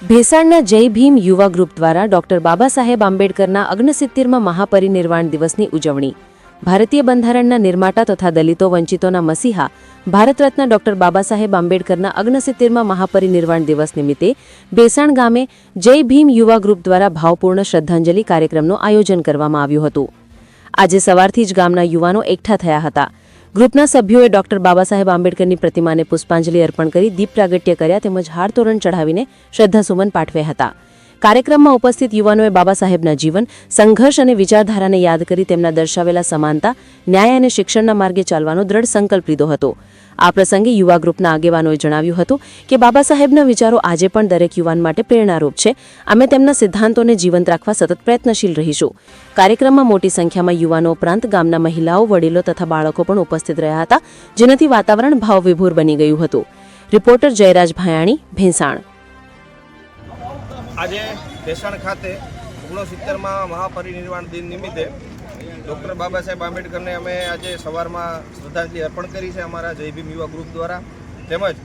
ભેસાણના જય ભીમ યુવા ગ્રુપ દ્વારા ડોક્ટર બાબા સાહેબ આંબેડકરના 69માં મહાપરિનિર્વાણ દિવસની ઉજવણી. ભારતીય બંધારણના નિર્માતા તથા દલિતો વંચિતોના મસીહા ભારત રત્ન ડોક્ટર બાબા સાહેબ આંબેડકરના 69માં મહાપરિનિર્વાણ દિવસ નિમિત્તે ભેસાણ ગામે જય ભીમ યુવા ગ્રુપ દ્વારા ભાવપૂર્ણ શ્રદ્ધાંજલિ કાર્યક્રમનું આયોજન કરવામાં આવ્યું હતું. આજે સવારથી જ ગામના યુવાનો એકઠા થયા હતા. ગ્રુપના સભ્યોએ ડોક્ટર બાબા સાહેબ આંબેડકરની પ્રતિમાને પુષ્પાંજલિ અર્પણ કરી દીપ પ્રાગટ્ય કર્યા તેમજ હારતોરણ ચઢાવીને શ્રદ્ધાસુમન પાઠવ્યા હતા. કાર્યક્રમમાં ઉપસ્થિત યુવાનોએ બાબા સાહેબના જીવન, સંઘર્ષ અને વિચારધારાને યાદ કરી તેમના દર્શાવેલા સમાનતા, ન્યાય અને શિક્ષણના માર્ગે ચાલવાનો દ્રઢ સંકલ્પ લીધો હતો. આ પ્રસંગે યુવા ગ્રુપના આગેવાનોએ જણાવ્યું હતું કે બાબા સાહેબના વિચારો આજે પણ દરેક યુવાન માટે પ્રેરણારૂપ છે. અમે તેમના સિદ્ધાંતોને જીવંત રાખવા સતત પ્રયત્નશીલ રહીશું. કાર્યક્રમમાં મોટી સંખ્યામાં યુવાનો ઉપરાંત ગામના મહિલાઓ, વડીલો તથા બાળકો પણ ઉપસ્થિત રહ્યા હતા, જેનાથી વાતાવરણ ભાવવિભોર બની ગયું હતું. રિપોર્ટર જયરાજ ભાયાણી, ભેસાણ. આજે ભેસાણ ખાતે 69માં મહાપરિનિર્વાણ દિન નિમિત્તે ડૉક્ટર બાબા સાહેબ આંબેડકરને અમે આજે સવારમાં શ્રદ્ધાંજલિ અર્પણ કરી છે અમારા જય ભીમ યુવા ગ્રુપ દ્વારા. તેમજ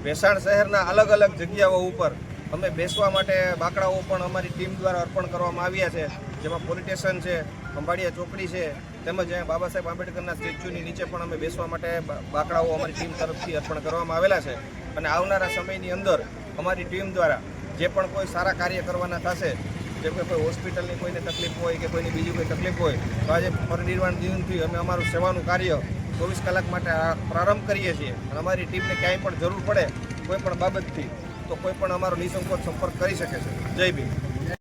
ભેસાણ શહેરના અલગ અલગ જગ્યાઓ ઉપર અમે બેસવા માટે બાકડાઓ પણ અમારી ટીમ દ્વારા અર્પણ કરવામાં આવ્યા છે, જેમાં પોલીસ સ્ટેશન છે, ખંભાળિયા ચોકડી છે, તેમજ બાબા સાહેબ આંબેડકરના સ્ટેચ્યુની નીચે પણ અમે બેસવા માટે બાકડાઓ અમારી ટીમ તરફથી અર્પણ કરવામાં આવેલા છે. અને આવનારા સમયની અંદર અમારી ટીમ દ્વારા જે પણ કોઈ સારા કાર્ય કરવાના થશે, જેમ કે કોઈ હોસ્પિટલની કોઈને તકલીફ હોય કે કોઈની બીજી કોઈ તકલીફ હોય, તો આજે પરિનિર્વાણ દિનથી અમે અમારું સેવાનું કાર્ય 24 કલાક માટે પ્રારંભ કરીએ છીએ. અને અમારી ટીમને ક્યાંય પણ જરૂર પડે કોઈ પણ બાબતથી તો કોઈ પણ અમારો નિઃસંકોચ સંપર્ક કરી શકે છે. જય ભીમ.